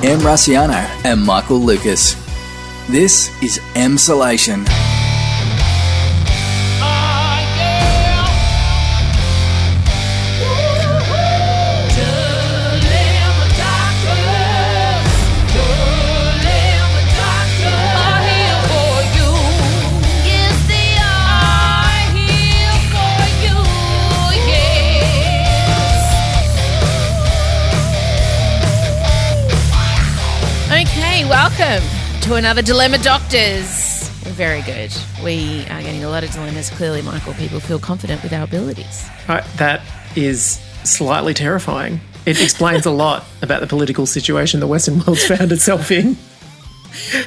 Em Rusciano and Michael Lucas. This is Emsolation. Welcome to another Dilemma Doctors. We're very good. We are getting a lot of dilemmas. Clearly, Michael, people feel confident with our abilities. That is slightly terrifying. It explains a lot about the political situation the Western world's found itself in.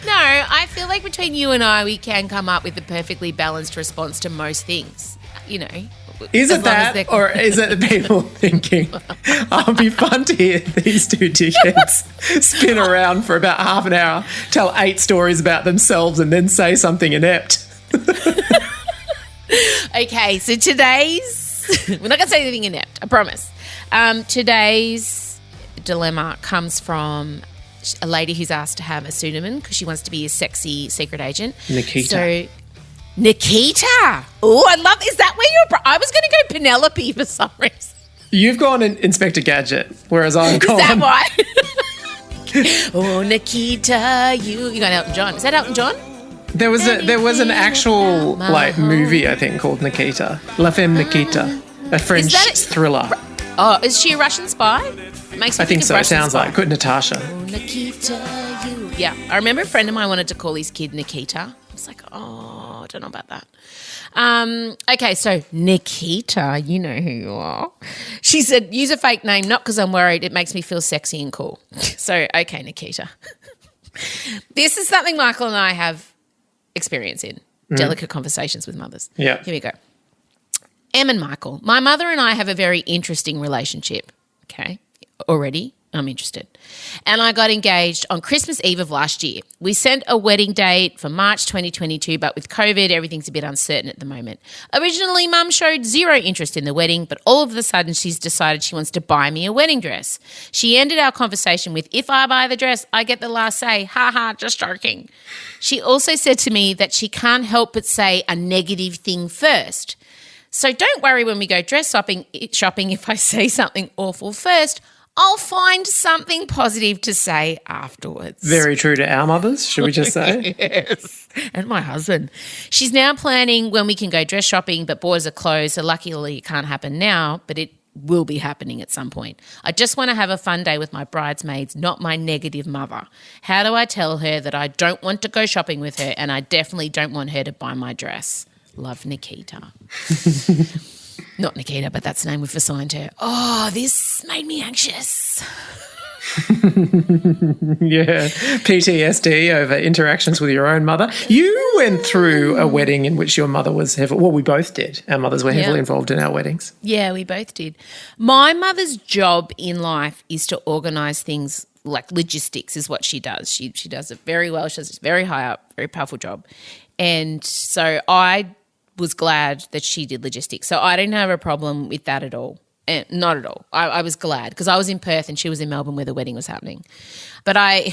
No, I feel like between you and I, we can come up with a perfectly balanced response to most things. You know. Is it that, or is it the people thinking, it'll be fun to hear these two dickheads spin around for about half an hour, tell 8 stories about themselves and then say something inept? Okay, so today's... We're not going to say anything inept, I promise. Today's dilemma comes from a lady who's asked to have a pseudonym because she wants to be a sexy secret agent. Nikita. So... Nikita. Oh, I love. Is that where you're? I was going to go Penelope for some reason. You've gone Inspector Gadget, whereas I've gone. Is that why? Oh, Nikita, you got Elton John. Is that Elton John? There was an actual movie I think called Nikita, La Femme Nikita, a French thriller. Oh, is she a Russian spy? It makes me I think so. It sounds spy. like good Natasha. Oh, Nikita, you. Yeah, I remember a friend of mine wanted to call his kid Nikita. I was like, oh, I don't know about that. Okay, so Nikita, you know who you are. She said, use a fake name, not because I'm worried. It makes me feel sexy and cool. So, okay, Nikita. This is something Michael and I have experience in, delicate conversations with mothers. Yeah. Here we go. Em and Michael, my mother and I have a very interesting relationship, okay, already. I'm interested. And I got engaged on Christmas Eve of last year. We sent a wedding date for March 2022, but with COVID, everything's a bit uncertain at the moment. Originally, Mum showed zero interest in the wedding, but all of a sudden she's decided she wants to buy me a wedding dress. She ended our conversation with, if I buy the dress, I get the last say. Ha ha, just joking. She also said to me that she can't help but say a negative thing first. So don't worry when we go dress shopping if I say something awful first. I'll find something positive to say afterwards. Very true to our mothers, should we just say? Yes, and my husband. She's now planning when we can go dress shopping, but borders are closed, so luckily it can't happen now, but it will be happening at some point. I just want to have a fun day with my bridesmaids, not my negative mother. How do I tell her that I don't want to go shopping with her and I definitely don't want her to buy my dress? Love, Nikita. Not Nikita, but that's the name we've assigned her. Oh, this made me anxious. Yeah, PTSD over interactions with your own mother. You went through a wedding in which your mother was we both did. Our mothers were heavily involved in our weddings. Yeah, we both did. My mother's job in life is to organise things like logistics is what she does. She does it very well. She does it very high up, very powerful job. And so I was glad that she did logistics. So I didn't have a problem with that at all. Not at all. I was glad because I was in Perth and she was in Melbourne where the wedding was happening. But I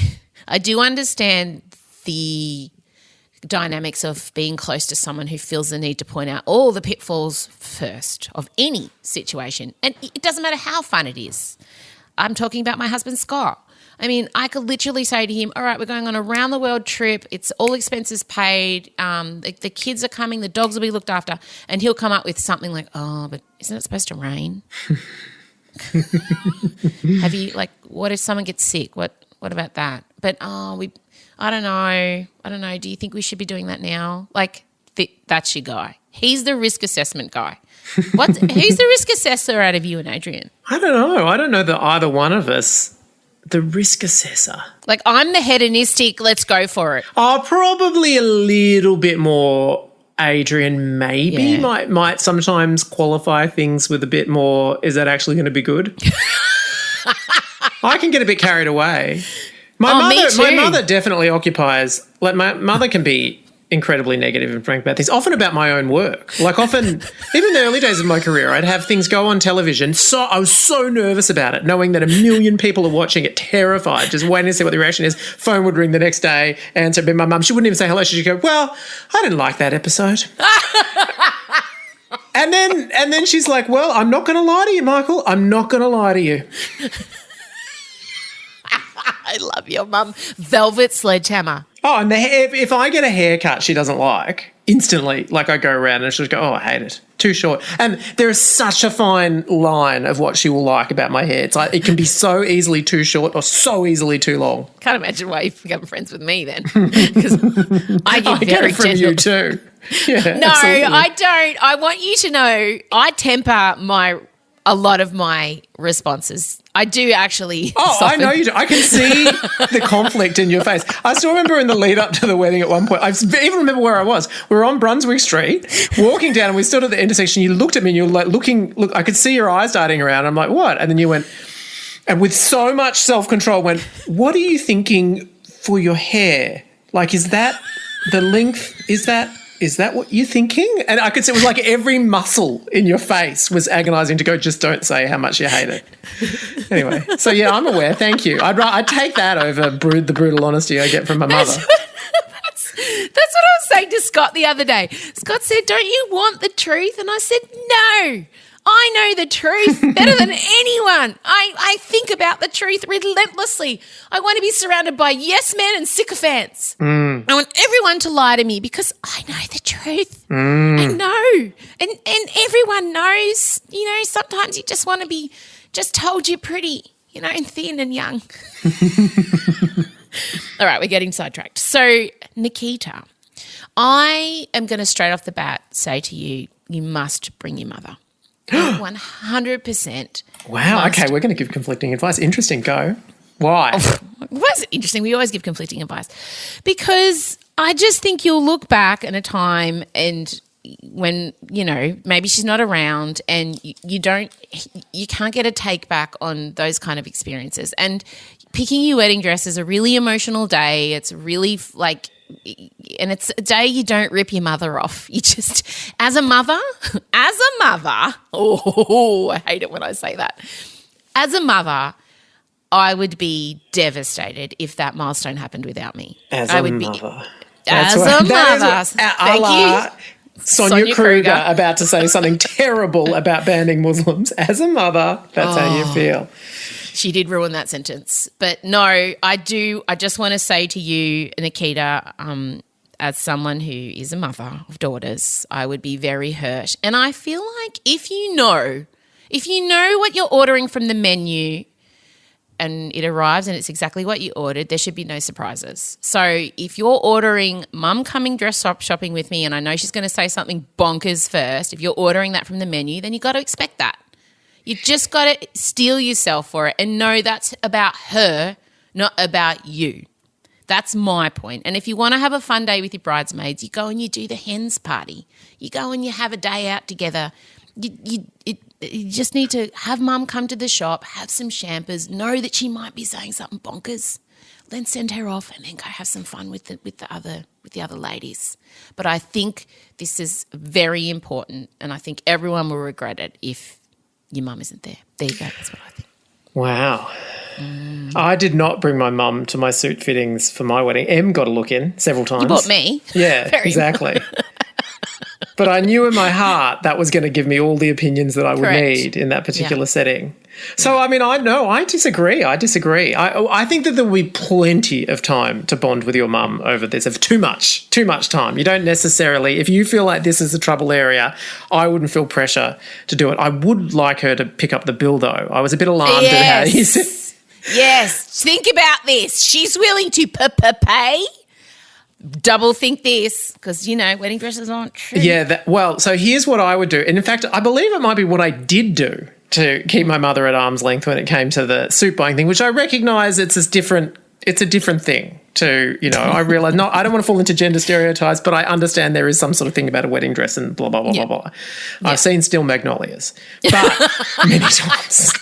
do understand the dynamics of being close to someone who feels the need to point out all the pitfalls first of any situation. And it doesn't matter how fun it is. I'm talking about my husband, Scott. I mean, I could literally say to him, all right, we're going on a round-the-world trip. It's all expenses paid. The kids are coming. The dogs will be looked after. And he'll come up with something like, oh, but isn't it supposed to rain? Have you, what if someone gets sick? What about that? But, I don't know. Do you think we should be doing that now? That's your guy. He's the risk assessment guy. Who's the risk assessor out of you and Adrian? I don't know. I don't know that either one of us. The risk assessor. I'm the hedonistic, let's go for it. Oh, probably a little bit more Adrian maybe might sometimes qualify things with a bit more, is that actually going to be good? I can get a bit carried away. My mother definitely occupies, my mother can be incredibly negative and frank about things, often about my own work. Like often, even in the early days of my career, I'd have things go on television. So I was so nervous about it, knowing that 1 million people are watching it, terrified, just waiting to see what the reaction is. Phone would ring the next day, answer, but my mum, she wouldn't even say hello. She'd go, well, I didn't like that episode. And then she's like, well, I'm not going to lie to you, Michael. I'm not going to lie to you. I love your mum. Velvet sledgehammer. Oh, and if I get a haircut she doesn't like, instantly, like I go around and she'll just go, oh, I hate it. Too short. And there is such a fine line of what she will like about my hair. It's like it can be so easily too short or so easily too long. Can't imagine why you've become friends with me then. Because I get it from you too. Yeah, no, absolutely. I don't. I want you to know I temper a lot of my responses. I do actually. Oh, soften. I know you do. I can see the conflict in your face. I still remember in the lead up to the wedding at one point, I even remember where I was. We were on Brunswick Street, walking down, and we stood at the intersection. You looked at me and you were like look, I could see your eyes darting around. I'm like, what? And then you went, and with so much self-control went, what are you thinking for your hair? Like, is that the length? Is that what you're thinking? And I could see it was like every muscle in your face was agonising to go, just don't say how much you hate it. Anyway, so yeah, I'm aware. Thank you. I'd take that over the brutal honesty I get from my mother. That's what I was saying to Scott the other day. Scott said, don't you want the truth? And I said, no. I know the truth better than anyone. I think about the truth relentlessly. I want to be surrounded by yes men and sycophants. I want everyone to lie to me because I know the truth. I know. And everyone knows, sometimes you just want to be just told you're pretty, and thin and young. All right, we're getting sidetracked. So, Nikita, I am going to straight off the bat say to you, you must bring your mother. 100%. Wow. Okay, we're going to give conflicting advice. Interesting. Go. Why? Why is it interesting? We always give conflicting advice because I just think you'll look back at a time and when, maybe she's not around and you can't get a take back on those kind of experiences. And picking your wedding dress is a really emotional day. It's really and it's a day you don't rip your mother off. You just, as a mother, oh, I hate it when I say that. As a mother, I would be devastated if that milestone happened without me. As a mother. Thank you. Sonia Kruger about to say something terrible about banning Muslims. As a mother, that's how you feel. She did ruin that sentence. But no, I just want to say to you, Nikita, as someone who is a mother of daughters, I would be very hurt. And I feel like if you know what you're ordering from the menu and it arrives and it's exactly what you ordered, there should be no surprises. So if you're ordering mum coming dress shopping with me and I know she's going to say something bonkers first, if you're ordering that from the menu, then you got to expect that. You just got to steel yourself for it and know that's about her, not about you. That's my point. And if you want to have a fun day with your bridesmaids, you go and you do the hens party. You go and you have a day out together. You just need to have mum come to the shop, have some champers, know that she might be saying something bonkers, then send her off and then go have some fun with the other ladies. But I think this is very important and I think everyone will regret it if your mum isn't there. There you go. That's what I think. Wow. I did not bring my mum to my suit fittings for my wedding. Em got a look in several times. You bought me. Yeah, exactly. But I knew in my heart that was going to give me all the opinions that I would need in that particular setting. So, I mean, I disagree. I think that there will be plenty of time to bond with your mum over this, of too much time. You don't necessarily, if you feel like this is a trouble area, I wouldn't feel pressure to do it. I would like her to pick up the bill, though. I was a bit alarmed at how you said. Yes, think about this. She's willing to pay. Double think this because, wedding dresses aren't true. Yeah, so here's what I would do. And in fact, I believe it might be what I did do to keep my mother at arm's length when it came to the suit buying thing, which I recognise it's a different thing to, I realise, I don't want to fall into gender stereotypes, but I understand there is some sort of thing about a wedding dress and blah, blah, blah, blah, blah. Yeah. I've seen Still Magnolias, but many times.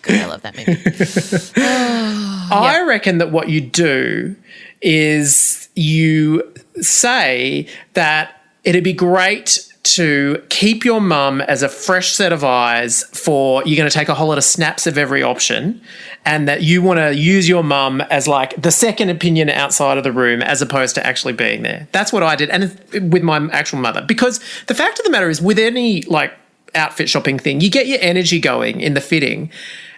God, I love that movie. I reckon that what you do is you say that it'd be great to keep your mum as a fresh set of eyes for you're going to take a whole lot of snaps of every option, and that you want to use your mum as like the second opinion outside of the room as opposed to actually being there. That's what I did, and with my actual mother, because the fact of the matter is with any like outfit shopping thing, you get your energy going in the fitting.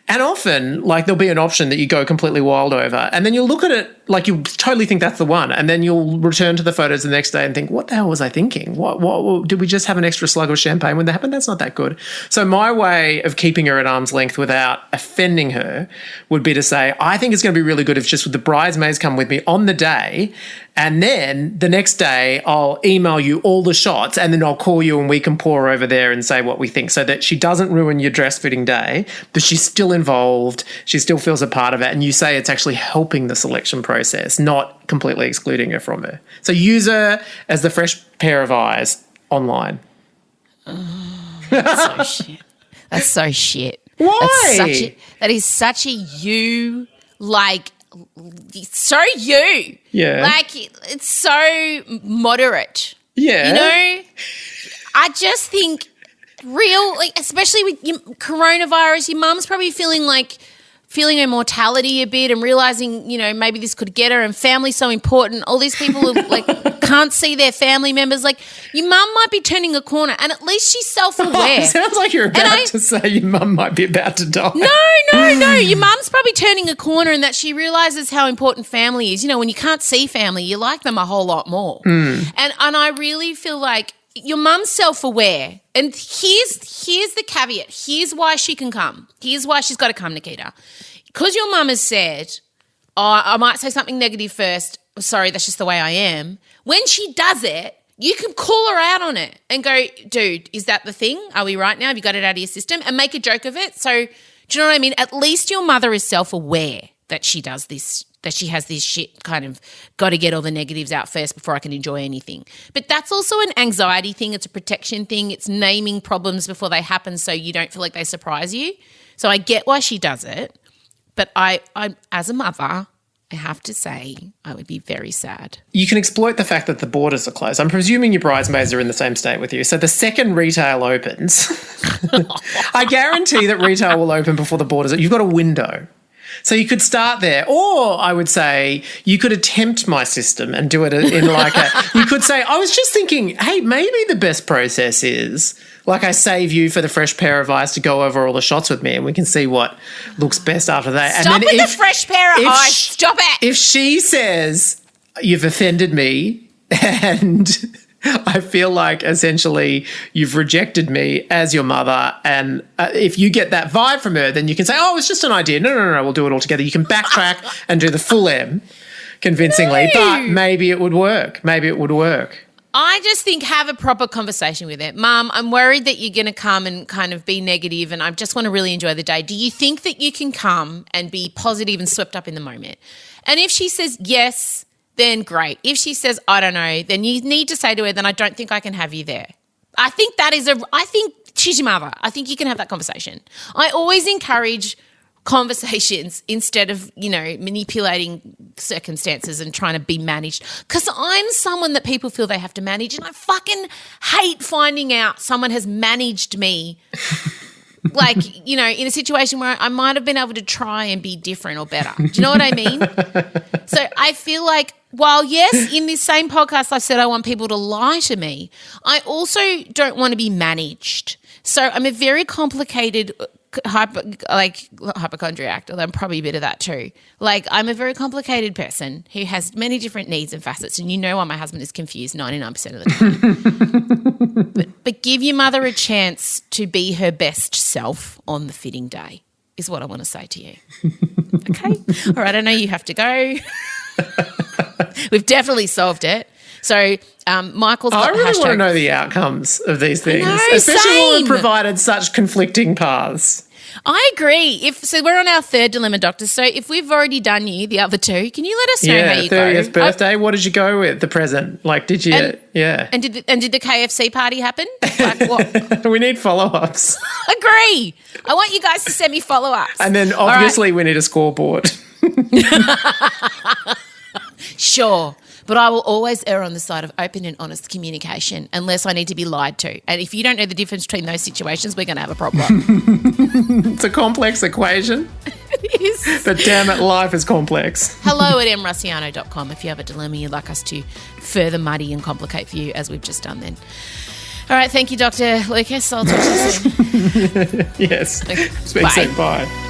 And often, like, there'll be an option that you go completely wild over, and then you'll look at it like you totally think that's the one, and then you'll return to the photos the next day and think, what the hell was I thinking? What did we just have an extra slug of champagne when that happened? That's not that good. So my way of keeping her at arm's length without offending her would be to say, I think it's going to be really good if just the bridesmaids come with me on the day, and then the next day I'll email you all the shots, and then I'll call you and we can pour over there and say what we think, so that she doesn't ruin your dress fitting day, but she's still involved, she still feels a part of it, and you say it's actually helping the selection process, not completely excluding her from her. So use her as the fresh pair of eyes online. That's so shit. That's so shit. Why? That is such a you, like, so you. Yeah. Like, it's so moderate. Yeah. You know? I just think like, especially with your coronavirus, your mum's probably feeling her mortality a bit and realising, you know, maybe this could get her, and family's so important. All these people who, like, can't see their family members. Like, your mum might be turning a corner, and at least she's self-aware. It sounds like you're about to say your mum might be about to die. No. Your mum's probably turning a corner, and that she realises how important family is. You know, when you can't see family, you like them a whole lot more. And I really feel like your mum's self-aware. And here's the caveat. Here's why she can come. Here's why she's got to come, Nikita. Because your mum has said, oh, I might say something negative first. Sorry, that's just the way I am. When she does it, you can call her out on it and go, dude, is that the thing? Are we right now? Have you got it out of your system? And make a joke of it. So do you know what I mean? At least your mother is self-aware that she does this, that she has this shit kind of got to get all the negatives out first before I can enjoy anything. But that's also an anxiety thing. It's a protection thing. It's naming problems before they happen so you don't feel like they surprise you. So I get why she does it. But I as a mother, I have to say I would be very sad. You can exploit the fact that the borders are closed. I'm presuming your bridesmaids are in the same state with you. So the second retail opens, I guarantee that retail will open before the borders. You've got a window. So you could start there, or I would say you could attempt my system and do it in like you could say, I was just thinking, hey, maybe the best process is like I save you for the fresh pair of eyes to go over all the shots with me and we can see what looks best after that. Stop and then with the fresh pair of eyes. Stop it. If she says, you've offended me and I feel like essentially you've rejected me as your mother, and if you get that vibe from her, then you can say, oh, it's just an idea. No, we'll do it all together. You can backtrack and do the full M convincingly, but maybe it would work. I just think have a proper conversation with it. Mum, I'm worried that you're going to come and kind of be negative and I just want to really enjoy the day. Do you think that you can come and be positive and swept up in the moment? And if she says yes, then great. If she says, I don't know, then you need to say to her, then I don't think I can have you there. I think she's your mother. I think you can have that conversation. I always encourage conversations instead of, you know, manipulating circumstances and trying to be managed, because I'm someone that people feel they have to manage, and I fucking hate finding out someone has managed me like, you know, in a situation where I might have been able to try and be different or better. Do you know what I mean? So I feel like while, yes, in this same podcast I said I want people to lie to me, I also don't want to be managed. So I'm a very complicated hypochondriac, although I'm probably a bit of that too. Like, I'm a very complicated person who has many different needs and facets, and you know why my husband is confused 99% of the time. But give your mother a chance to be her best self on the fitting day is what I want to say to you. Okay? All right, I know you have to go. We've definitely solved it. So Michael's got I really hashtag. want to know the outcomes of these things, know, especially when we've same. provided such conflicting paths. I agree. So we're on our third dilemma, Doctor. So if we've already done you, the other two, can you let us know how you 30th go? birthday. What did you go with? The present? Like, did you? And did the KFC party happen? Like, what? We need follow-ups. Agree. I want you guys to send me follow-ups. And then obviously we need a scoreboard. Sure. But I will always err on the side of open and honest communication unless I need to be lied to. And if you don't know the difference between those situations, we're going to have a problem. It's a complex equation. It is. But damn it, life is complex. hello@mrussiano.com if you have a dilemma you'd like us to further muddy and complicate for you, as we've just done then. All right, thank you, Dr. Lucas. I'll talk to you soon. Yes. Okay. Speak soon. Bye.